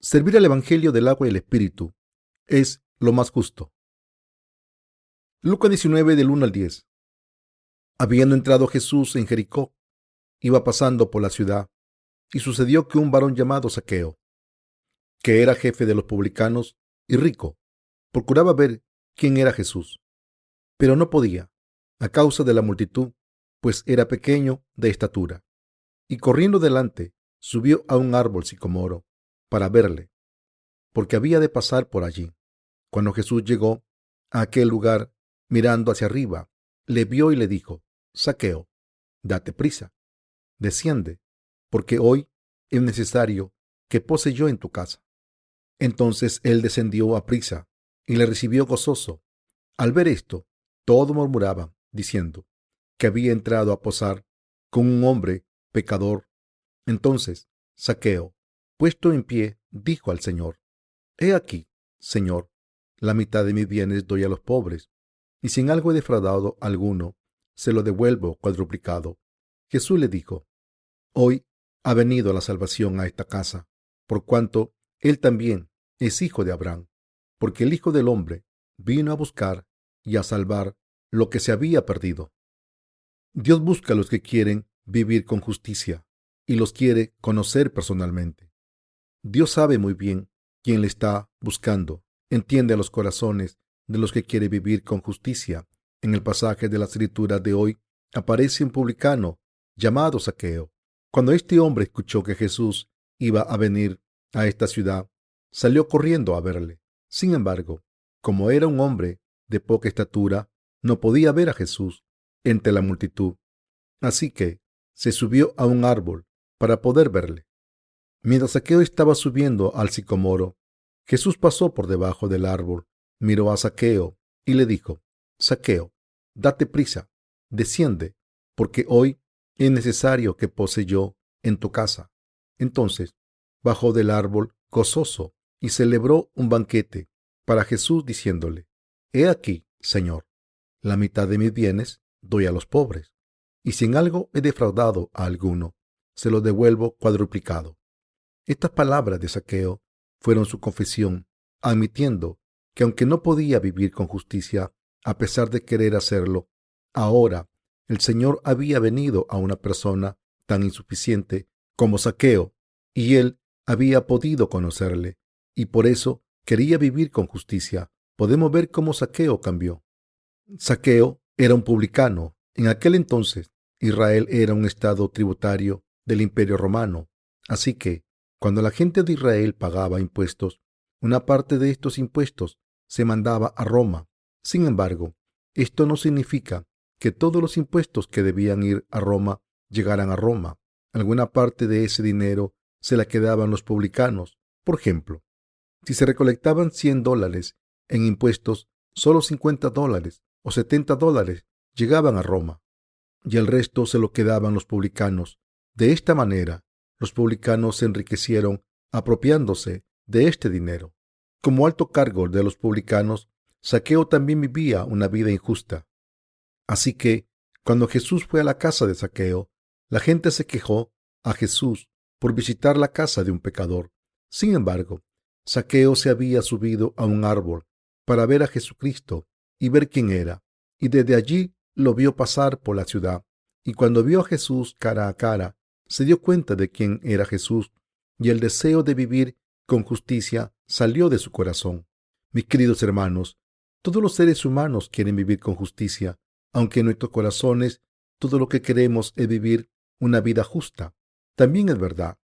Servir al Evangelio del agua y el Espíritu es lo más justo. Lucas 19 del 1 al 10. Habiendo entrado Jesús en Jericó, iba pasando por la ciudad, y sucedió que un varón llamado Zaqueo, que era jefe de los publicanos y rico, procuraba ver quién era Jesús, pero no podía, a causa de la multitud, pues era pequeño de estatura. Y corriendo delante, subió a un árbol sicomoro para verle, porque había de pasar por allí. Cuando Jesús llegó a aquel lugar, mirando hacia arriba, le vio y le dijo: Zaqueo, date prisa, desciende, porque hoy es necesario que pose yo en tu casa. Entonces él descendió a prisa y le recibió gozoso. Al ver esto, todos murmuraban, diciendo que había entrado a posar con un hombre pecador. Entonces Zaqueo, puesto en pie, dijo al Señor: He aquí, Señor, la mitad de mis bienes doy a los pobres, y si en algo he defraudado a alguno, se lo devuelvo cuadruplicado. Jesús le dijo: Hoy ha venido la salvación a esta casa, por cuanto él también es hijo de Abraham, porque el Hijo del Hombre vino a buscar y a salvar lo que se había perdido. Dios busca a los que quieren vivir con justicia y los quiere conocer personalmente. Dios sabe muy bien quién le está buscando, entiende los corazones de los que quiere vivir con justicia. En el pasaje de la escritura de hoy aparece un publicano llamado Zaqueo. Cuando este hombre escuchó que Jesús iba a venir a esta ciudad, salió corriendo a verle. Sin embargo, como era un hombre de poca estatura, no podía ver a Jesús entre la multitud. Así que se subió a un árbol para poder verle. Mientras Zaqueo estaba subiendo al sicomoro, Jesús pasó por debajo del árbol, miró a Zaqueo y le dijo: Zaqueo, date prisa, desciende, porque hoy es necesario que pose yo en tu casa. Entonces bajó del árbol gozoso y celebró un banquete para Jesús, diciéndole: He aquí, Señor, la mitad de mis bienes doy a los pobres, y si en algo he defraudado a alguno, se lo devuelvo cuadruplicado. Estas palabras de Zaqueo fueron su confesión, admitiendo que aunque no podía vivir con justicia, a pesar de querer hacerlo, ahora el Señor había venido a una persona tan insuficiente como Zaqueo, y él había podido conocerle, y por eso quería vivir con justicia. Podemos ver cómo Zaqueo cambió. Zaqueo era un publicano. En aquel entonces, Israel era un estado tributario del Imperio Romano, así que cuando la gente de Israel pagaba impuestos, una parte de estos impuestos se mandaba a Roma. Sin embargo, esto no significa que todos los impuestos que debían ir a Roma llegaran a Roma. Alguna parte de ese dinero se la quedaban los publicanos. Por ejemplo, si se recolectaban $100 en impuestos, solo $50 o $70 llegaban a Roma, y el resto se lo quedaban los publicanos. De esta manera, los publicanos se enriquecieron apropiándose de este dinero. Como alto cargo de los publicanos, Zaqueo también vivía una vida injusta. Así que, cuando Jesús fue a la casa de Zaqueo, la gente se quejó a Jesús por visitar la casa de un pecador. Sin embargo, Zaqueo se había subido a un árbol para ver a Jesucristo y ver quién era, y desde allí lo vio pasar por la ciudad. Y cuando vio a Jesús cara a cara, se dio cuenta de quién era Jesús, y el deseo de vivir con justicia salió de su corazón. Mis queridos hermanos, todos los seres humanos quieren vivir con justicia, aunque en nuestros corazones todo lo que queremos es vivir una vida justa. También es verdad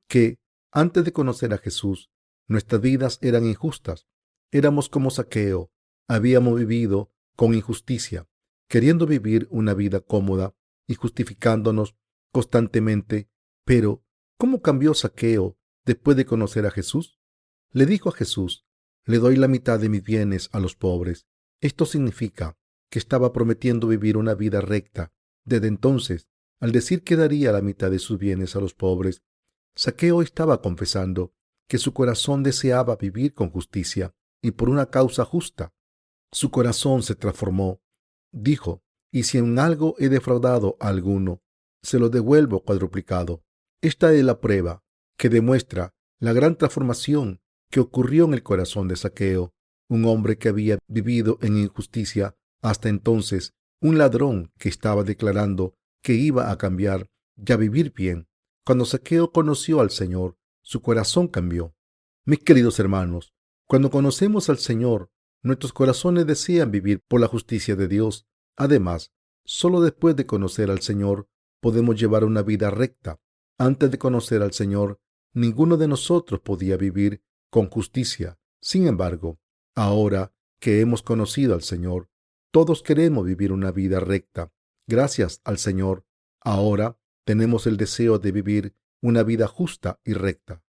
que antes de conocer a Jesús, nuestras vidas eran injustas. Éramos como Zaqueo, habíamos vivido con injusticia, queriendo vivir una vida cómoda y justificándonos constantemente. Pero, ¿cómo cambió Zaqueo después de conocer a Jesús? Le dijo a Jesús: Le doy la mitad de mis bienes a los pobres. Esto significa que estaba prometiendo vivir una vida recta. Desde entonces, al decir que daría la mitad de sus bienes a los pobres, Zaqueo estaba confesando que su corazón deseaba vivir con justicia y por una causa justa. Su corazón se transformó. Dijo: Y si en algo he defraudado a alguno, se lo devuelvo cuadruplicado. Esta es la prueba que demuestra la gran transformación que ocurrió en el corazón de Zaqueo, un hombre que había vivido en injusticia hasta entonces, un ladrón que estaba declarando que iba a cambiar y a vivir bien. Cuando Zaqueo conoció al Señor, su corazón cambió. Mis queridos hermanos, cuando conocemos al Señor, nuestros corazones desean vivir por la justicia de Dios. Además, solo después de conocer al Señor podemos llevar una vida recta. Antes de conocer al Señor, ninguno de nosotros podía vivir con justicia. Sin embargo, ahora que hemos conocido al Señor, todos queremos vivir una vida recta. Gracias al Señor, ahora tenemos el deseo de vivir una vida justa y recta.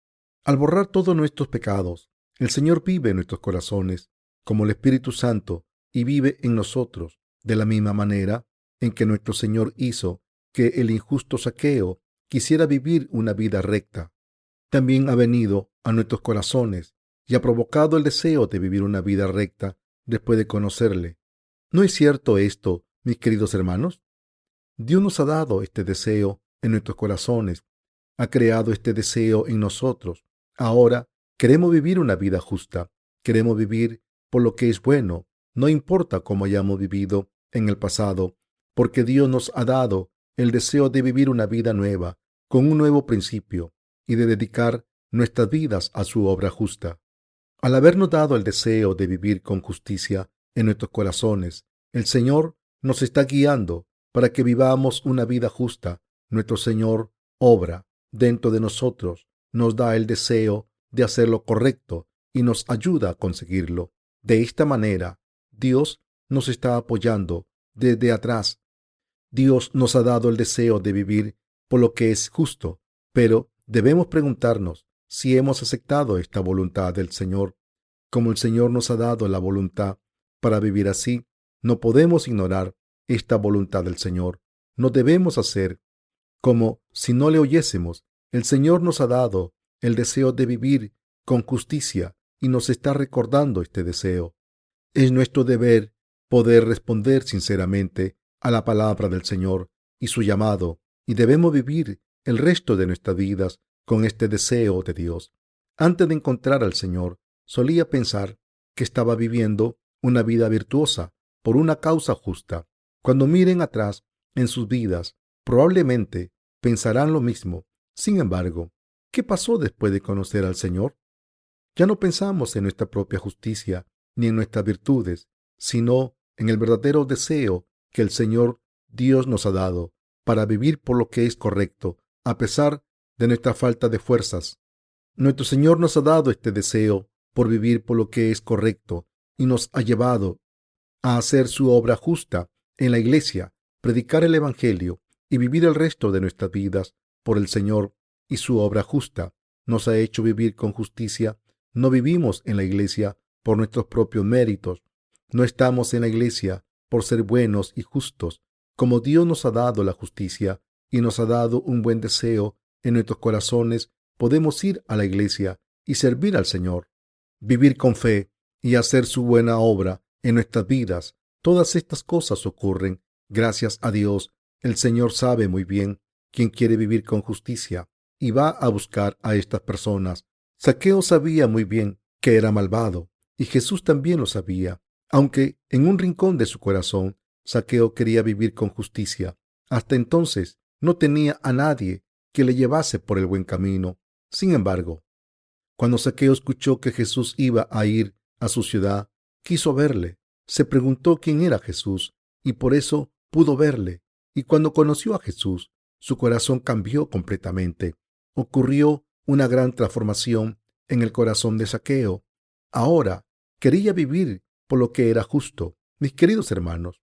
Al borrar todos nuestros pecados, el Señor vive en nuestros corazones como el Espíritu Santo y vive en nosotros de la misma manera en que nuestro Señor hizo que el injusto Zaqueo quisiera vivir una vida recta. También ha venido a nuestros corazones y ha provocado el deseo de vivir una vida recta después de conocerle. ¿No es cierto esto, mis queridos hermanos? Dios nos ha dado este deseo en nuestros corazones, ha creado este deseo en nosotros. Ahora queremos vivir una vida justa, queremos vivir por lo que es bueno, no importa cómo hayamos vivido en el pasado, porque Dios nos ha dado el deseo de vivir una vida nueva, con un nuevo principio, y de dedicar nuestras vidas a su obra justa. Al habernos dado el deseo de vivir con justicia en nuestros corazones, el Señor nos está guiando para que vivamos una vida justa. Nuestro Señor obra dentro de nosotros, nos da el deseo de hacer lo correcto y nos ayuda a conseguirlo. De esta manera, Dios nos está apoyando desde atrás. Dios nos ha dado el deseo de vivir por lo que es justo, pero debemos preguntarnos si hemos aceptado esta voluntad del Señor. Como el Señor nos ha dado la voluntad para vivir así, no podemos ignorar esta voluntad del Señor. No debemos hacer como si no le oyésemos. El Señor nos ha dado el deseo de vivir con justicia y nos está recordando este deseo. Es nuestro deber poder responder sinceramente a la palabra del Señor y su llamado, y debemos vivir el resto de nuestras vidas con este deseo de Dios. Antes de encontrar al Señor, solía pensar que estaba viviendo una vida virtuosa por una causa justa. Cuando miren atrás en sus vidas, probablemente pensarán lo mismo. Sin embargo, ¿qué pasó después de conocer al Señor? Ya no pensamos en nuestra propia justicia ni en nuestras virtudes, sino en el verdadero deseo que el Señor Dios nos ha dado para vivir por lo que es correcto, a pesar de nuestra falta de fuerzas. Nuestro Señor nos ha dado este deseo por vivir por lo que es correcto y nos ha llevado a hacer su obra justa en la iglesia, predicar el Evangelio y vivir el resto de nuestras vidas por el Señor y su obra justa. Nos ha hecho vivir con justicia. No vivimos en la iglesia por nuestros propios méritos. No estamos en la iglesia por ser buenos y justos. Como Dios nos ha dado la justicia y nos ha dado un buen deseo en nuestros corazones, podemos ir a la iglesia y servir al Señor, vivir con fe y hacer su buena obra en nuestras vidas. Todas estas cosas ocurren gracias a Dios. El Señor sabe muy bien quién quiere vivir con justicia y va a buscar a estas personas. Zaqueo sabía muy bien que era malvado y Jesús también lo sabía. Aunque en un rincón de su corazón Zaqueo quería vivir con justicia, hasta entonces no tenía a nadie que le llevase por el buen camino. Sin embargo, cuando Zaqueo escuchó que Jesús iba a ir a su ciudad, quiso verle. Se preguntó quién era Jesús y por eso pudo verle. Y cuando conoció a Jesús, su corazón cambió completamente. Ocurrió una gran transformación en el corazón de Zaqueo. Ahora quería vivir por lo que era justo. Mis queridos hermanos,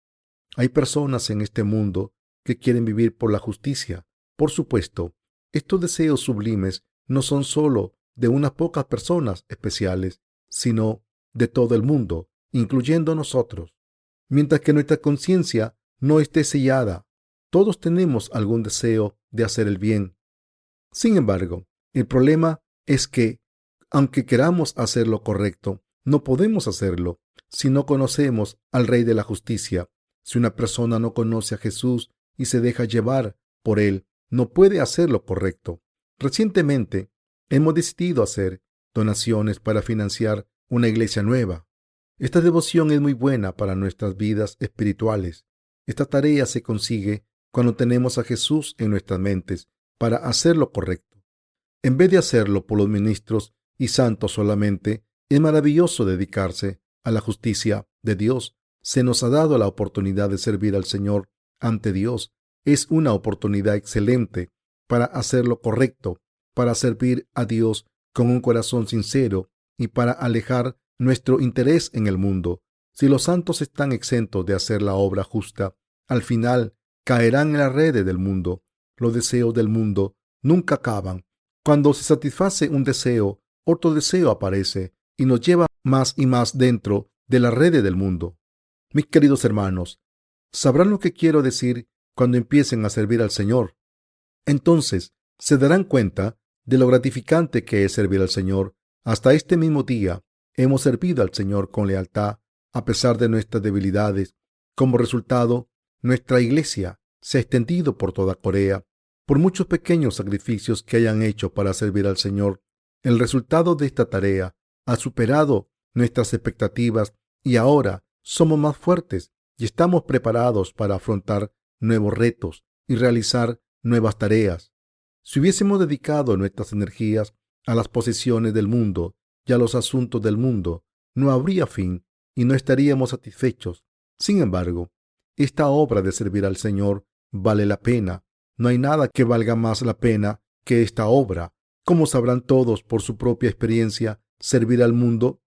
hay personas en este mundo que quieren vivir por la justicia. Por supuesto, estos deseos sublimes no son solo de unas pocas personas especiales, sino de todo el mundo, incluyendo nosotros. Mientras que nuestra conciencia no esté sellada, todos tenemos algún deseo de hacer el bien. Sin embargo, el problema es que, aunque queramos hacer lo correcto, no podemos hacerlo si no conocemos al Rey de la Justicia. Si una persona no conoce a Jesús y se deja llevar por él, no puede hacer lo correcto. Recientemente hemos decidido hacer donaciones para financiar una iglesia nueva. Esta devoción es muy buena para nuestras vidas espirituales. Esta tarea se consigue cuando tenemos a Jesús en nuestras mentes para hacer lo correcto. En vez de hacerlo por los ministros y santos solamente, es maravilloso dedicarse a la justicia de Dios. Se nos ha dado la oportunidad de servir al Señor ante Dios. Es una oportunidad excelente para hacer lo correcto, para servir a Dios con un corazón sincero y para alejar nuestro interés en el mundo. Si los santos están exentos de hacer la obra justa, al final caerán en las redes del mundo. Los deseos del mundo nunca acaban. Cuando se satisface un deseo, otro deseo aparece y nos lleva más y más dentro de las redes del mundo. Mis queridos hermanos, sabrán lo que quiero decir cuando empiecen a servir al Señor. Entonces se darán cuenta de lo gratificante que es servir al Señor. Hasta este mismo día hemos servido al Señor con lealtad a pesar de nuestras debilidades. Como resultado, nuestra iglesia se ha extendido por toda Corea. Por muchos pequeños sacrificios que hayan hecho para servir al Señor, el resultado de esta tarea ha superado nuestras expectativas y ahora somos más fuertes y estamos preparados para afrontar nuevos retos y realizar nuevas tareas. Si hubiésemos dedicado nuestras energías a las posesiones del mundo y a los asuntos del mundo, no habría fin y no estaríamos satisfechos. Sin embargo, esta obra de servir al Señor vale la pena. No hay nada que valga más la pena que esta obra. Como sabrán todos por su propia experiencia, servir al mundo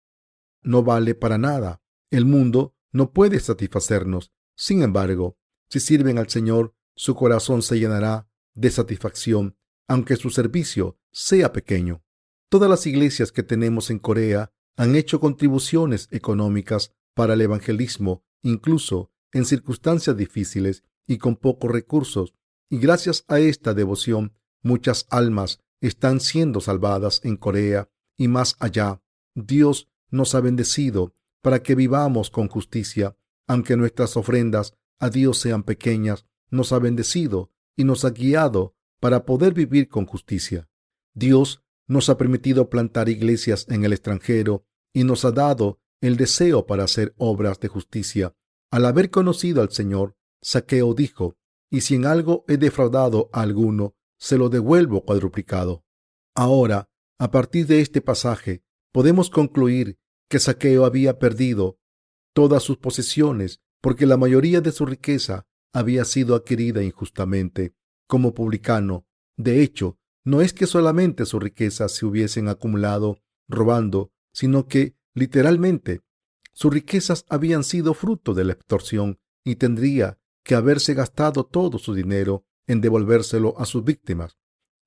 no vale para nada. El mundo no puede satisfacernos. Sin embargo, si sirven al Señor, su corazón se llenará de satisfacción, aunque su servicio sea pequeño. Todas las iglesias que tenemos en Corea han hecho contribuciones económicas para el evangelismo, incluso en circunstancias difíciles y con pocos recursos. Y gracias a esta devoción, muchas almas están siendo salvadas en Corea y más allá. Dios nos ha bendecido para que vivamos con justicia. Aunque nuestras ofrendas a Dios sean pequeñas, nos ha bendecido y nos ha guiado para poder vivir con justicia. Dios nos ha permitido plantar iglesias en el extranjero y nos ha dado el deseo para hacer obras de justicia. Al haber conocido al Señor, Zaqueo dijo: y si en algo he defraudado a alguno, se lo devuelvo cuadruplicado. Ahora, a partir de este pasaje, podemos concluir que Zaqueo había perdido todas sus posesiones porque la mayoría de su riqueza había sido adquirida injustamente como publicano. De hecho, no es que solamente sus riquezas se hubiesen acumulado robando, sino que, literalmente, sus riquezas habían sido fruto de la extorsión y tendría que haberse gastado todo su dinero en devolvérselo a sus víctimas.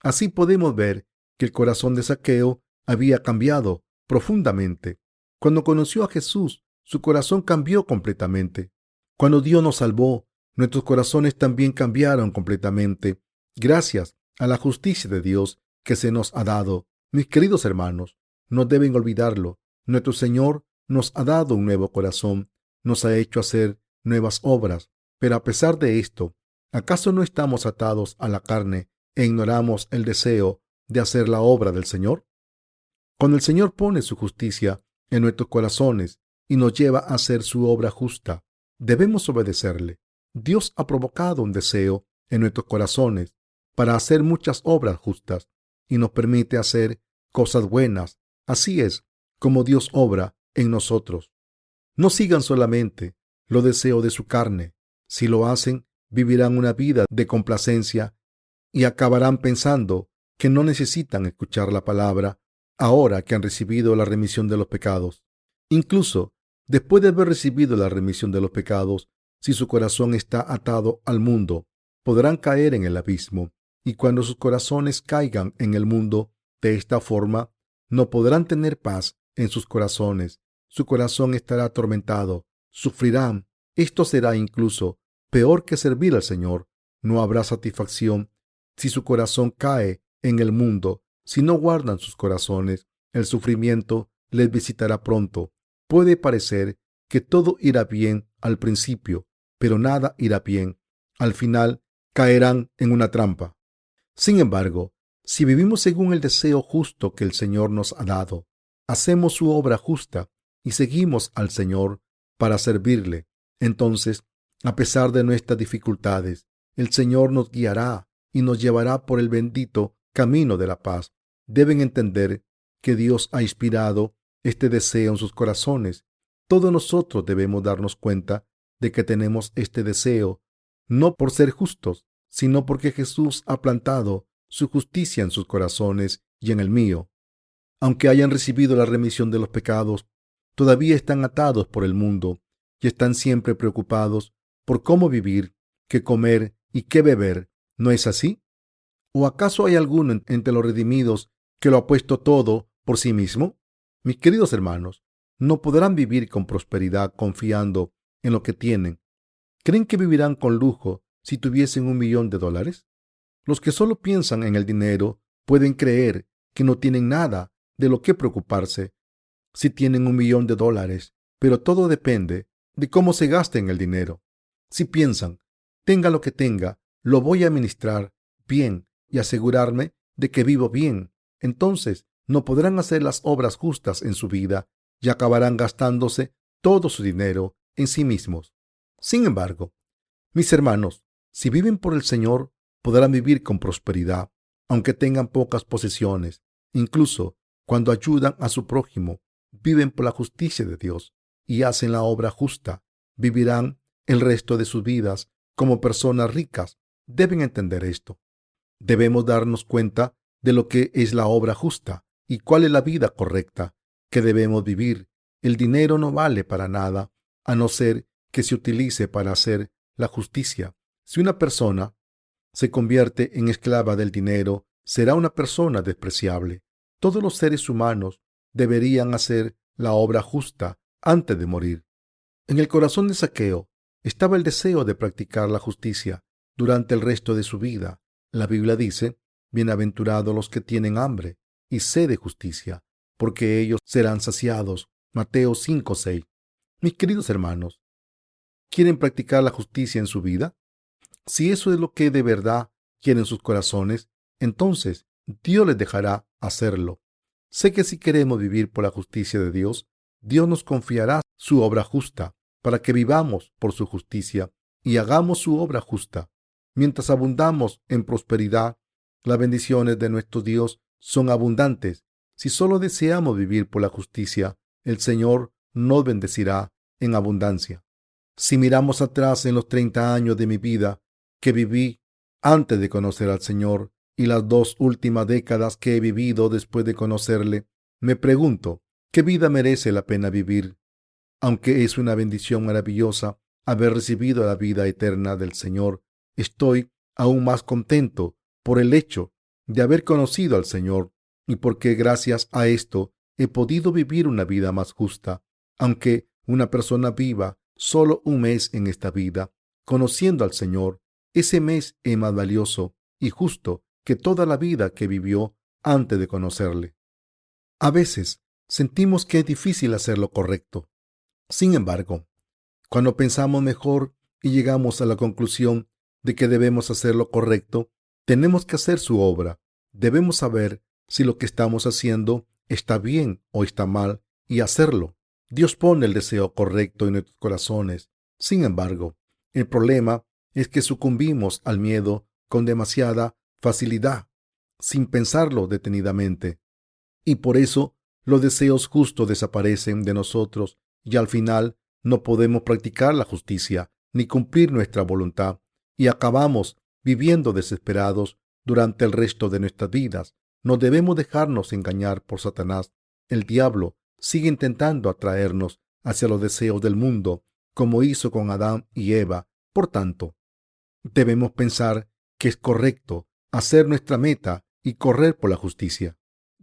Así podemos ver que el corazón de Zaqueo había cambiado profundamente. Cuando conoció a Jesús, su corazón cambió completamente. Cuando Dios nos salvó, nuestros corazones también cambiaron completamente, gracias a la justicia de Dios que se nos ha dado. Mis queridos hermanos, no deben olvidarlo. Nuestro Señor nos ha dado un nuevo corazón, nos ha hecho hacer nuevas obras. Pero a pesar de esto, ¿acaso no estamos atados a la carne e ignoramos el deseo de hacer la obra del Señor? Cuando el Señor pone su justicia en nuestros corazones y nos lleva a hacer su obra justa, debemos obedecerle. Dios ha provocado un deseo en nuestros corazones para hacer muchas obras justas y nos permite hacer cosas buenas. Así es como Dios obra en nosotros. No sigan solamente los deseos de su carne. Si lo hacen, vivirán una vida de complacencia y acabarán pensando que no necesitan escuchar la palabra ahora que han recibido la remisión de los pecados. Incluso después de haber recibido la remisión de los pecados, si su corazón está atado al mundo, podrán caer en el abismo. Y cuando sus corazones caigan en el mundo de esta forma, no podrán tener paz en sus corazones. Su corazón estará atormentado, sufrirán. Esto será incluso peor que servir al Señor. No habrá satisfacción si su corazón cae en el mundo. Si no guardan sus corazones, el sufrimiento les visitará pronto. Puede parecer que todo irá bien al principio, pero nada irá bien. Al final caerán en una trampa. Sin embargo, Si vivimos según el deseo justo que el Señor nos ha dado, hacemos su obra justa y seguimos al Señor para servirle, entonces, a pesar de nuestras dificultades, el Señor nos guiará y nos llevará por el bendito camino de la paz. Deben entender que Dios ha inspirado este deseo en sus corazones. Todos nosotros debemos darnos cuenta de que tenemos este deseo, no por ser justos, sino porque Jesús ha plantado su justicia en sus corazones y en el mío. Aunque hayan recibido la remisión de los pecados, todavía están atados por el mundo y están siempre preocupados por cómo vivir, qué comer y qué beber. ¿No es así? ¿O acaso hay alguno entre los redimidos que lo ha puesto todo por sí mismo? Mis queridos hermanos, no podrán vivir con prosperidad confiando en lo que tienen. ¿Creen que vivirán con lujo si tuviesen $1.000.000? Los que solo piensan en el dinero pueden creer que no tienen nada de lo que preocuparse si tienen $1.000.000, pero todo depende de cómo se gasten el dinero. Si piensan, tenga lo que tenga, lo voy a administrar bien y asegurarme de que vivo bien, entonces no podrán hacer las obras justas en su vida y acabarán gastándose todo su dinero en sí mismos. Sin embargo, mis hermanos, si viven por el Señor, podrán vivir con prosperidad, aunque tengan pocas posesiones. Incluso cuando ayudan a su prójimo, viven por la justicia de Dios y hacen la obra justa. Vivirán el resto de sus vidas como personas ricas. Deben entender esto. Debemos darnos cuenta de lo que es la obra justa y cuál es la vida correcta que debemos vivir. El dinero no vale para nada, a no ser que se utilice para hacer la justicia. Si una persona se convierte en esclava del dinero, será una persona despreciable. Todos los seres humanos deberían hacer la obra justa antes de morir. En el corazón de Zaqueo estaba el deseo de practicar la justicia durante el resto de su vida. La Biblia dice: bienaventurados los que tienen hambre y sed de justicia, porque ellos serán saciados. Mateo 5:6. Mis queridos hermanos, ¿quieren practicar la justicia en su vida? Si eso es lo que de verdad quieren sus corazones, entonces Dios les dejará hacerlo. Sé que si queremos vivir por la justicia de Dios, Dios nos confiará su obra justa para que vivamos por su justicia y hagamos su obra justa. Mientras abundamos en prosperidad, las bendiciones de nuestro Dios son abundantes. Si solo deseamos vivir por la justicia, el Señor nos bendecirá en abundancia. Si miramos atrás en los 30 años de mi vida que viví antes de conocer al Señor y las 2 últimas décadas que he vivido después de conocerle, me pregunto, ¿qué vida merece la pena vivir? Aunque es una bendición maravillosa haber recibido la vida eterna del Señor, estoy aún más contento por el hecho de haber conocido al Señor y porque gracias a esto he podido vivir una vida más justa. Aunque una persona viva solo un mes en esta vida, conociendo al Señor, ese mes es más valioso y justo que toda la vida que vivió antes de conocerle. A veces sentimos que es difícil hacer lo correcto. Sin embargo, cuando pensamos mejor y llegamos a la conclusión de que debemos hacer lo correcto, tenemos que hacer su obra. Debemos saber si lo que estamos haciendo está bien o está mal y hacerlo. Dios pone el deseo correcto en nuestros corazones. Sin embargo, el problema es que sucumbimos al miedo con demasiada facilidad, sin pensarlo detenidamente. Y por eso los deseos justos desaparecen de nosotros y al final no podemos practicar la justicia ni cumplir nuestra voluntad y acabamos viviendo desesperados durante el resto de nuestras vidas. No debemos dejarnos engañar por Satanás. El diablo sigue intentando atraernos hacia los deseos del mundo, como hizo con Adán y Eva. Por tanto, debemos pensar que es correcto hacer nuestra meta y correr por la justicia.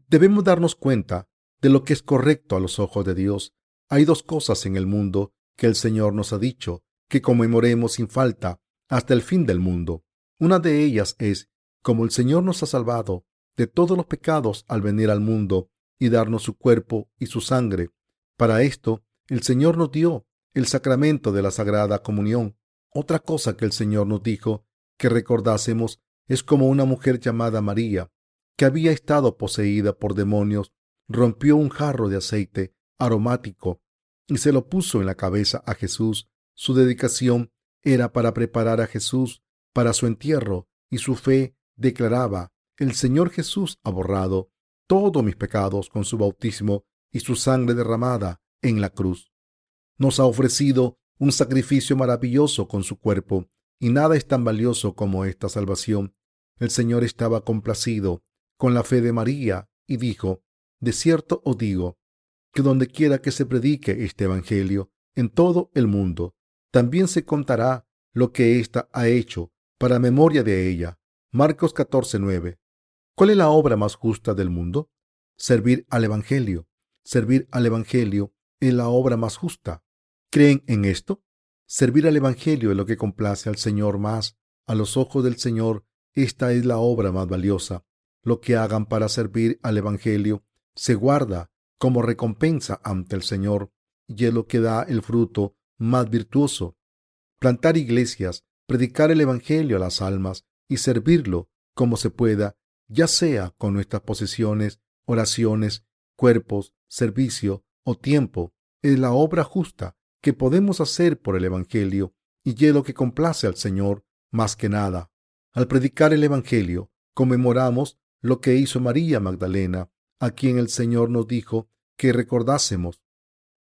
Debemos darnos cuenta de lo que es correcto a los ojos de Dios. Hay 2 cosas en el mundo que el Señor nos ha dicho que conmemoremos sin falta hasta el fin del mundo. Una de ellas es, como el Señor nos ha salvado de todos los pecados al venir al mundo y darnos su cuerpo y su sangre. Para esto, el Señor nos dio el sacramento de la Sagrada Comunión. Otra cosa que el Señor nos dijo que recordásemos es como una mujer llamada María, que había estado poseída por demonios, rompió un jarro de aceite aromático y se lo puso en la cabeza a Jesús. Su dedicación era para preparar a Jesús para su entierro, y su fe declaraba: el Señor Jesús ha borrado todos mis pecados con su bautismo y su sangre derramada en la cruz. Nos ha ofrecido un sacrificio maravilloso con su cuerpo, y nada es tan valioso como esta salvación. El Señor estaba complacido con la fe de María y dijo: de cierto os digo que donde quiera que se predique este evangelio en todo el mundo, también se contará lo que ésta ha hecho para memoria de ella. Marcos 14:9. ¿Cuál es la obra más justa del mundo? Servir al evangelio. Servir al evangelio es la obra más justa. ¿Creen en esto? Servir al evangelio es lo que complace al Señor más. A los ojos del Señor, esta es la obra más valiosa. Lo que hagan para servir al evangelio se guarda como recompensa ante el Señor, y es lo que da el fruto más virtuoso. Plantar iglesias, predicar el evangelio a las almas y servirlo como se pueda, ya sea con nuestras posesiones, oraciones, cuerpos, servicio o tiempo, es la obra justa que podemos hacer por el evangelio, y es lo que complace al Señor más que nada. Al predicar el evangelio, conmemoramos lo que hizo María Magdalena, a quien el Señor nos dijo que recordásemos.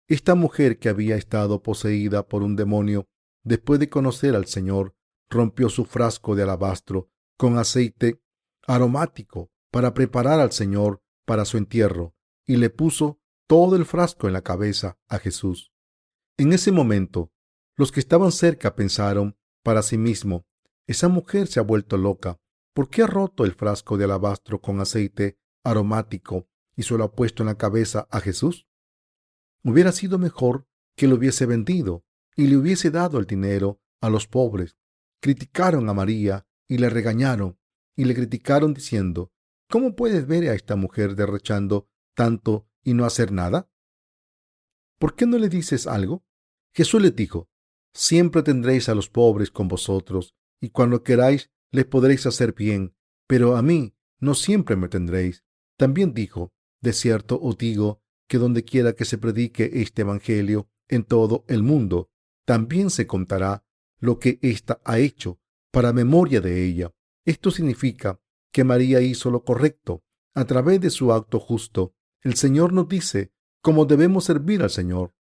Esta mujer, que había estado poseída por un demonio, después de conocer al Señor, rompió su frasco de alabastro con aceite aromático para preparar al Señor para su entierro, y le puso todo el frasco en la cabeza a Jesús. En ese momento, los que estaban cerca pensaron para sí mismos: esa mujer se ha vuelto loca. ¿Por qué ha roto el frasco de alabastro con aceite aromático y se lo ha puesto en la cabeza a Jesús? Hubiera sido mejor que lo hubiese vendido y le hubiese dado el dinero a los pobres. Criticaron a María y le regañaron, y le criticaron diciendo: ¿cómo puedes ver a esta mujer derrochando tanto y no hacer nada? ¿Por qué no le dices algo? Jesús les dijo: siempre tendréis a los pobres con vosotros, y cuando queráis les podréis hacer bien, pero a mí no siempre me tendréis. También dijo: de cierto os digo que donde quiera que se predique este evangelio en todo el mundo, también se contará lo que ésta ha hecho para memoria de ella. Esto significa que María hizo lo correcto a través de su acto justo. El Señor nos dice cómo debemos servir al Señor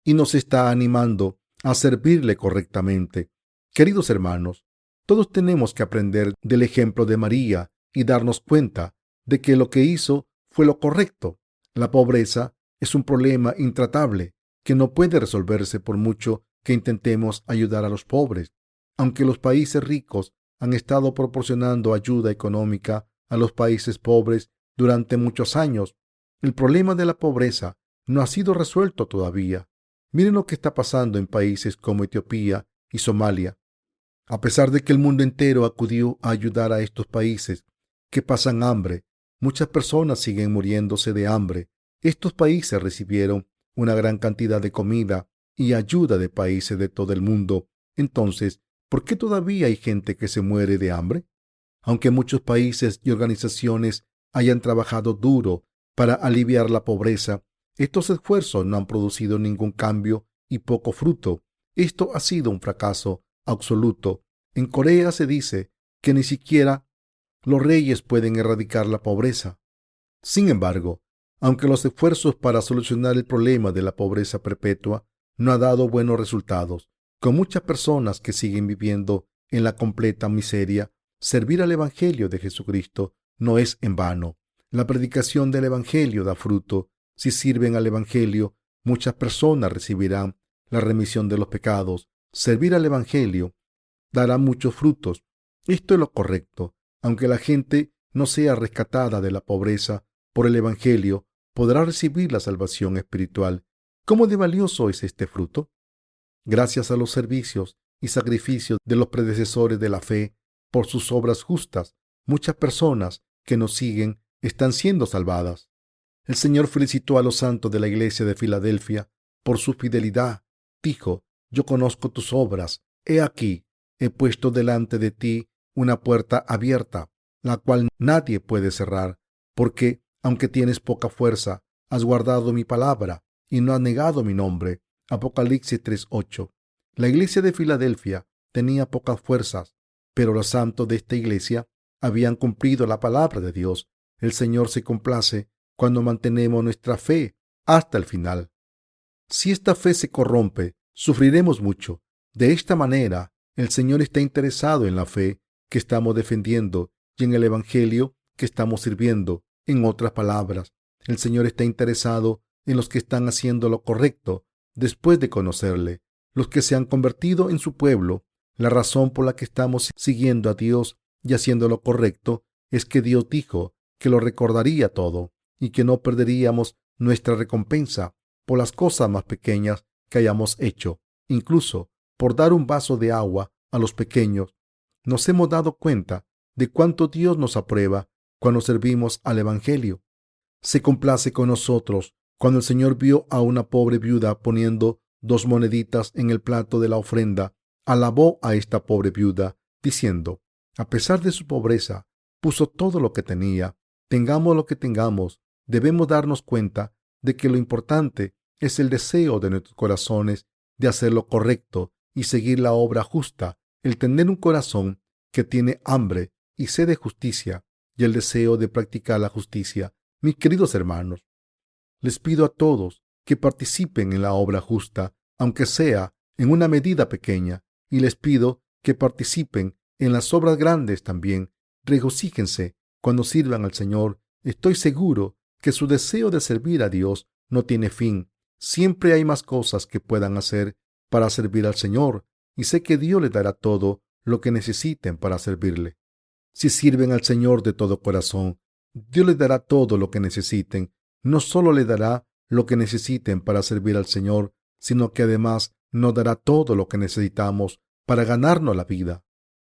y nos está animando a servirle correctamente. Queridos hermanos, todos tenemos que aprender del ejemplo de María y darnos cuenta de que lo que hizo fue lo correcto. La pobreza es un problema intratable que no puede resolverse por mucho que intentemos ayudar a los pobres. Aunque los países ricos han estado proporcionando ayuda económica a los países pobres durante muchos años, el problema de la pobreza no ha sido resuelto todavía. Miren lo que está pasando en países como Etiopía y Somalia. A pesar de que el mundo entero acudió a ayudar a estos países que pasan hambre, muchas personas siguen muriéndose de hambre. Estos países recibieron una gran cantidad de comida y ayuda de países de todo el mundo. Entonces, ¿por qué todavía hay gente que se muere de hambre? Aunque muchos países y organizaciones hayan trabajado duro para aliviar la pobreza, estos esfuerzos no han producido ningún cambio y poco fruto. Esto ha sido un fracaso absoluto. En Corea se dice que ni siquiera los reyes pueden erradicar la pobreza. Sin embargo, aunque los esfuerzos para solucionar el problema de la pobreza perpetua no han dado buenos resultados, con muchas personas que siguen viviendo en la completa miseria, servir al Evangelio de Jesucristo no es en vano. La predicación del Evangelio da fruto. Si sirven al Evangelio, muchas personas recibirán la remisión de los pecados. Servir al Evangelio dará muchos frutos. Esto es lo correcto. Aunque la gente no sea rescatada de la pobreza por el Evangelio, podrá recibir la salvación espiritual. ¿Cómo de valioso es este fruto? Gracias a los servicios y sacrificios de los predecesores de la fe, por sus obras justas, muchas personas que nos siguen están siendo salvadas. El Señor felicitó a los santos de la iglesia de Filadelfia por su fidelidad. Dijo: yo conozco tus obras. He aquí, he puesto delante de ti una puerta abierta, la cual nadie puede cerrar, porque, aunque tienes poca fuerza, has guardado mi palabra y no has negado mi nombre. Apocalipsis 3:8. La iglesia de Filadelfia tenía pocas fuerzas, pero los santos de esta iglesia habían cumplido la palabra de Dios. El Señor se complace cuando mantenemos nuestra fe hasta el final. Si esta fe se corrompe, sufriremos mucho. De esta manera, el Señor está interesado en la fe que estamos defendiendo y en el Evangelio que estamos sirviendo. En otras palabras, el Señor está interesado en los que están haciendo lo correcto después de conocerle, los que se han convertido en su pueblo. La razón por la que estamos siguiendo a Dios y haciendo lo correcto es que Dios dijo que lo recordaría todo y que no perderíamos nuestra recompensa por las cosas más pequeñas que hayamos hecho. Incluso por dar un vaso de agua a los pequeños, nos hemos dado cuenta de cuánto Dios nos aprueba cuando servimos al Evangelio. Se complace con nosotros cuando el Señor vio a una pobre viuda poniendo 2 moneditas en el plato de la ofrenda. Alabó a esta pobre viuda, diciendo: a pesar de su pobreza, puso todo lo que tenía. Tengamos lo que tengamos, debemos darnos cuenta de que lo importante es el deseo de nuestros corazones de hacer lo correcto y seguir la obra justa, el tener un corazón que tiene hambre y sed de justicia y el deseo de practicar la justicia. Mis queridos hermanos, les pido a todos que participen en la obra justa, aunque sea en una medida pequeña, y les pido que participen en las obras grandes también. Regocíjense cuando sirvan al Señor. Estoy seguro que su deseo de servir a Dios no tiene fin. Siempre hay más cosas que puedan hacer para servir al Señor, y sé que Dios les dará todo lo que necesiten para servirle. Si sirven al Señor de todo corazón, Dios les dará todo lo que necesiten. No solo les dará lo que necesiten para servir al Señor, sino que además nos dará todo lo que necesitamos para ganarnos la vida.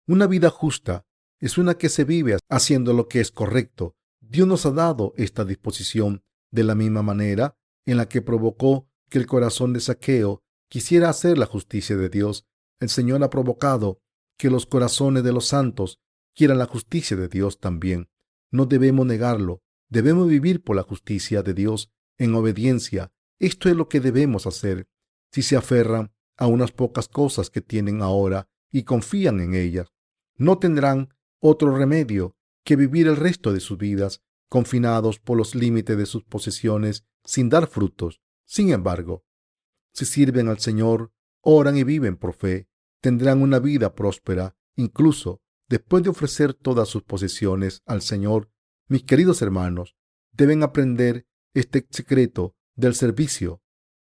Una vida justa es una que se vive haciendo lo que es correcto. Dios nos ha dado esta disposición de la misma manera en la que provocó que el corazón de Zaqueo quisiera hacer la justicia de Dios. El Señor ha provocado que los corazones de los santos quieran la justicia de Dios también. No debemos negarlo. Debemos vivir por la justicia de Dios en obediencia. Esto es lo que debemos hacer. Si se aferran a unas pocas cosas que tienen ahora y confían en ellas, no tendrán otro remedio que vivir el resto de sus vidas confinados por los límites de sus posesiones sin dar frutos. Sin embargo, si sirven al Señor, oran y viven por fe, tendrán una vida próspera, incluso después de ofrecer todas sus posesiones al Señor. Mis queridos hermanos, deben aprender este secreto del servicio.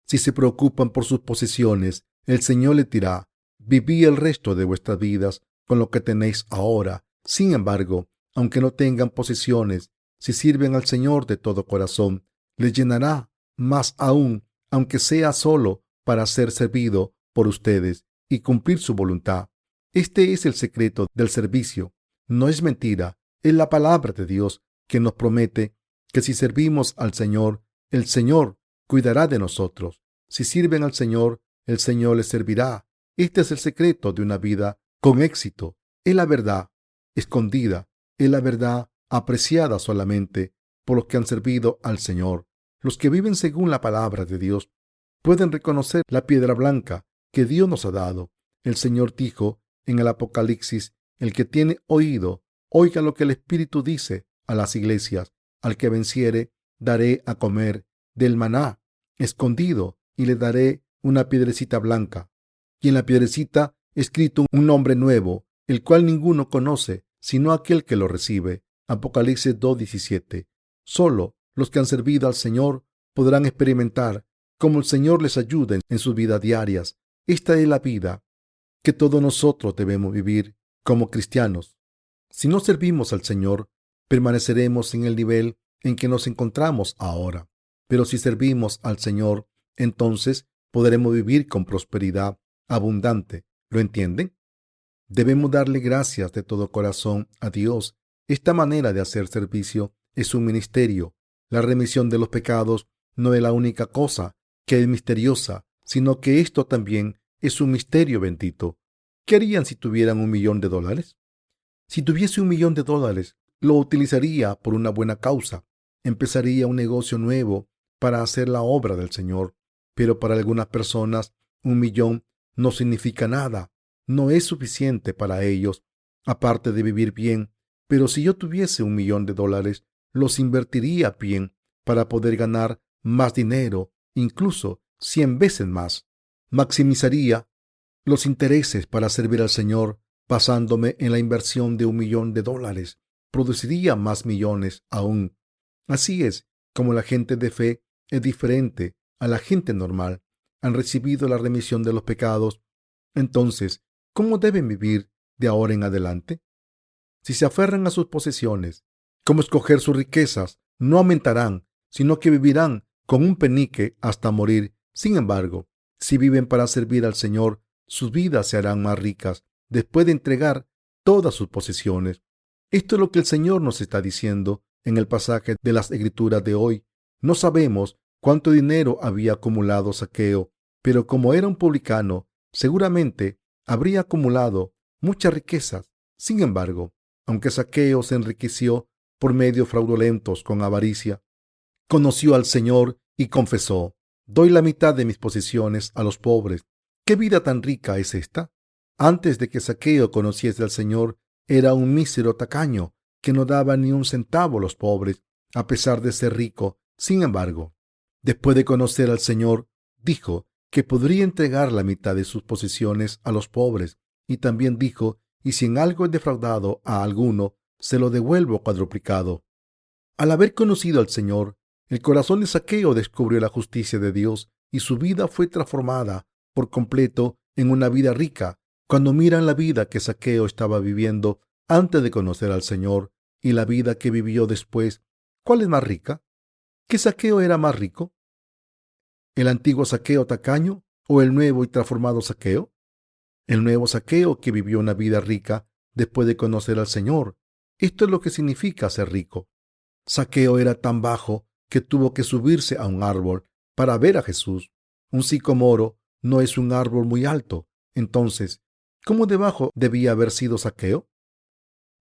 Si se preocupan por sus posesiones, el Señor les dirá: vivid el resto de vuestras vidas con lo que tenéis ahora. Sin embargo, aunque no tengan posesiones, si sirven al Señor de todo corazón, les llenará más aún, aunque sea solo para ser servido por ustedes y cumplir su voluntad. Este es el secreto del servicio. No es mentira, es la palabra de Dios que nos promete que si servimos al Señor, el Señor cuidará de nosotros. Si sirven al Señor, el Señor les servirá. Este es el secreto de una vida con éxito. Es la verdad escondida, es la verdad apreciada solamente por los que han servido al Señor. Los que viven según la palabra de Dios pueden reconocer la piedra blanca que Dios nos ha dado. El Señor dijo en el Apocalipsis: el que tiene oído, oiga lo que el Espíritu dice a las iglesias. Al que venciere, daré a comer del maná escondido y le daré una piedrecita blanca, y en la piedrecita escrito un nombre nuevo, el cual ninguno conoce sino aquel que lo recibe. Apocalipsis 2:17. Solo los que han servido al Señor podrán experimentar cómo el Señor les ayuda en sus vidas diarias. Esta es la vida que todos nosotros debemos vivir como cristianos. Si no servimos al Señor, permaneceremos en el nivel en que nos encontramos ahora. Pero si servimos al Señor, entonces podremos vivir con prosperidad abundante. ¿Lo entienden? Debemos darle gracias de todo corazón a Dios. Esta manera de hacer servicio es un ministerio. La remisión de los pecados no es la única cosa que es misteriosa, sino que esto también es un misterio bendito. ¿Qué harían si tuvieran $1,000,000? Si tuviese $1,000,000, lo utilizaría por una buena causa. Empezaría un negocio nuevo para hacer la obra del Señor. Pero para algunas personas, 1,000,000 no significa nada. No es suficiente para ellos, aparte de vivir bien. Pero si yo tuviese $1,000,000, los invertiría bien para poder ganar más dinero, incluso 100 veces más. Maximizaría los intereses para servir al Señor, basándome en la inversión de $1,000,000. Produciría más millones aún. Así es como la gente de fe es diferente a la gente normal. Han recibido la remisión de los pecados. Entonces, ¿cómo deben vivir de ahora en adelante? Si se aferran a sus posesiones, ¿cómo escoger sus riquezas? No aumentarán, sino que vivirán con un penique hasta morir. Sin embargo, si viven para servir al Señor, sus vidas se harán más ricas después de entregar todas sus posesiones. Esto es lo que el Señor nos está diciendo en el pasaje de las Escrituras de hoy. No sabemos cuánto dinero había acumulado Zaqueo, pero como era un publicano, seguramente habría acumulado muchas riquezas. Sin embargo, aunque Zaqueo se enriqueció por medios fraudulentos con avaricia, conoció al Señor y confesó: doy la mitad de mis posesiones a los pobres. ¿Qué vida tan rica es esta? Antes de que Zaqueo conociese al Señor, era un mísero tacaño que no daba ni un centavo a los pobres, a pesar de ser rico. Sin embargo, después de conocer al Señor, dijo que podría entregar la mitad de sus posesiones a los pobres, y también dijo: y si en algo he defraudado a alguno, se lo devuelvo cuadruplicado. Al haber conocido al Señor, el corazón de Zaqueo descubrió la justicia de Dios y su vida fue transformada por completo en una vida rica. Cuando miran la vida que Zaqueo estaba viviendo antes de conocer al Señor y la vida que vivió después, ¿cuál es más rica? ¿Qué Zaqueo era más rico? ¿El antiguo Zaqueo tacaño o el nuevo y transformado Zaqueo? El nuevo Zaqueo que vivió una vida rica después de conocer al Señor. Esto es lo que significa ser rico. Zaqueo era tan bajo que tuvo que subirse a un árbol para ver a Jesús. Un sicomoro no es un árbol muy alto. Entonces, ¿cómo de bajo debía haber sido Zaqueo?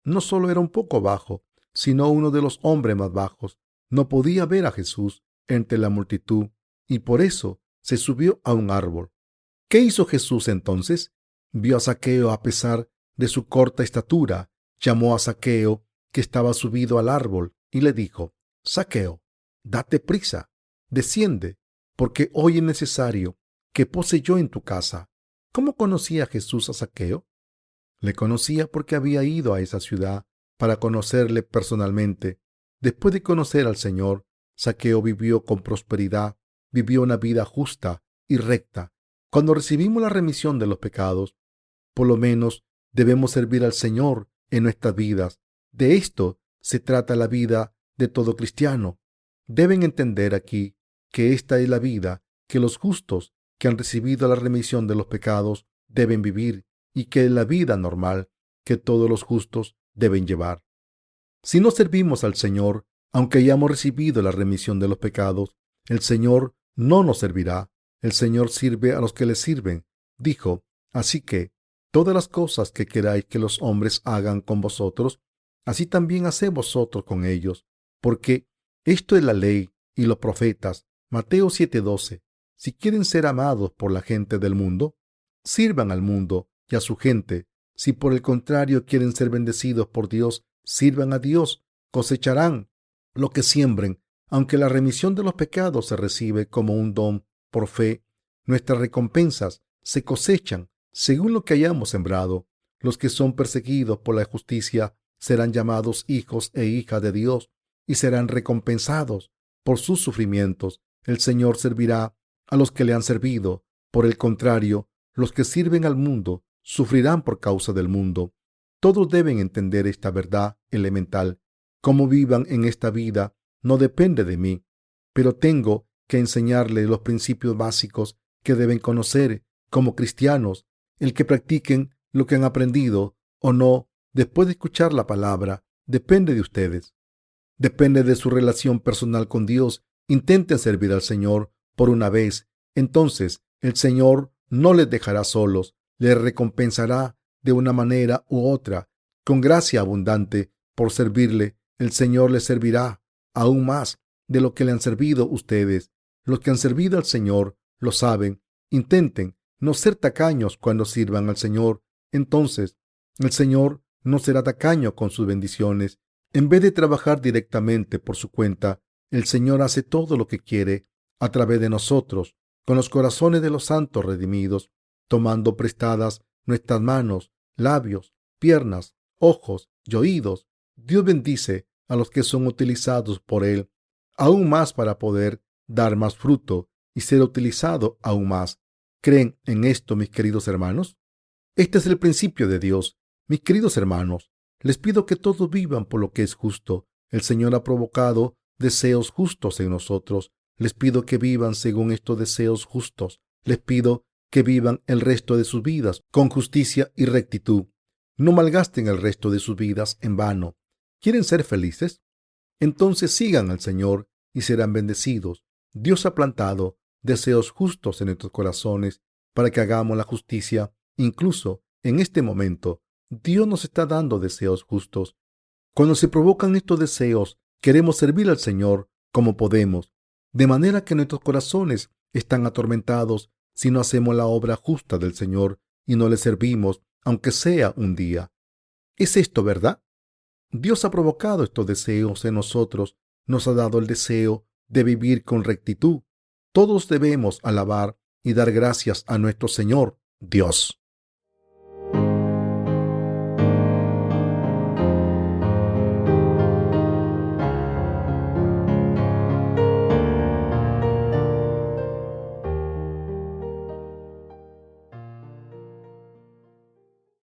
No solo era un poco bajo, sino uno de los hombres más bajos. No podía ver a Jesús entre la multitud y por eso se subió a un árbol. ¿Qué hizo Jesús entonces? Vio a Zaqueo a pesar de su corta estatura. Llamó a Zaqueo, que estaba subido al árbol, y le dijo: Zaqueo, date prisa, desciende, porque hoy es necesario que pose yo en tu casa. ¿Cómo conocía Jesús a Zaqueo? Le conocía porque había ido a esa ciudad para conocerle personalmente. Después de conocer al Señor, Zaqueo vivió con prosperidad, vivió una vida justa y recta. Cuando recibimos la remisión de los pecados, por lo menos debemos servir al Señor en nuestras vidas. De esto se trata la vida de todo cristiano. Deben entender aquí que esta es la vida que los justos que han recibido la remisión de los pecados deben vivir y que es la vida normal que todos los justos deben llevar. Si no servimos al Señor, aunque hayamos recibido la remisión de los pecados, el Señor no nos servirá. El Señor sirve a los que le sirven. Dijo: así que todas las cosas que queráis que los hombres hagan con vosotros, así también haced vosotros con ellos, porque esto es la ley y los profetas. Mateo 7:12. Si quieren ser amados por la gente del mundo, sirvan al mundo y a su gente. Si por el contrario quieren ser bendecidos por Dios, sirvan a Dios. Cosecharán lo que siembren. Aunque la remisión de los pecados se recibe como un don por fe, nuestras recompensas se cosechan según lo que hayamos sembrado. Los que son perseguidos por la justicia serán llamados hijos e hijas de Dios y serán recompensados por sus sufrimientos. El Señor servirá a los que le han servido. Por el contrario, los que sirven al mundo sufrirán por causa del mundo. Todos deben entender esta verdad elemental. Cómo vivan en esta vida no depende de mí, pero tengo que enseñarles los principios básicos que deben conocer como cristianos. El que practiquen lo que han aprendido o no después de escuchar la palabra depende de ustedes. Depende de su relación personal con Dios. Intenten servir al Señor por una vez. Entonces el Señor no les dejará solos. Les recompensará de una manera u otra. con gracia abundante por servirle, el Señor les servirá aún más de lo que le han servido ustedes. Los que han servido al Señor lo saben. Intenten no ser tacaños cuando sirvan al Señor. Entonces, el Señor no será tacaño con sus bendiciones. En vez de trabajar directamente por su cuenta, el Señor hace todo lo que quiere a través de nosotros, con los corazones de los santos redimidos, tomando prestadas nuestras manos, labios, piernas, ojos y oídos. Dios bendice a los que son utilizados por Él, aún más para poder dar más fruto y ser utilizado aún más. ¿Creen en esto, mis queridos hermanos? Este es el principio de Dios. Mis queridos hermanos, les pido que todos vivan por lo que es justo. El Señor ha provocado deseos justos en nosotros. Les pido que vivan según estos deseos justos. Les pido que vivan el resto de sus vidas con justicia y rectitud. No malgasten el resto de sus vidas en vano. ¿Quieren ser felices? Entonces sigan al Señor y serán bendecidos. Dios ha plantado deseos justos en nuestros corazones para que hagamos la justicia. Incluso en este momento, Dios nos está dando deseos justos. Cuando se provocan estos deseos, queremos servir al Señor como podemos, de manera que nuestros corazones están atormentados si no hacemos la obra justa del Señor y no le servimos, aunque sea un día. ¿Es esto verdad? Dios ha provocado estos deseos en nosotros, nos ha dado el deseo de vivir con rectitud. Todos debemos alabar y dar gracias a nuestro Señor, Dios.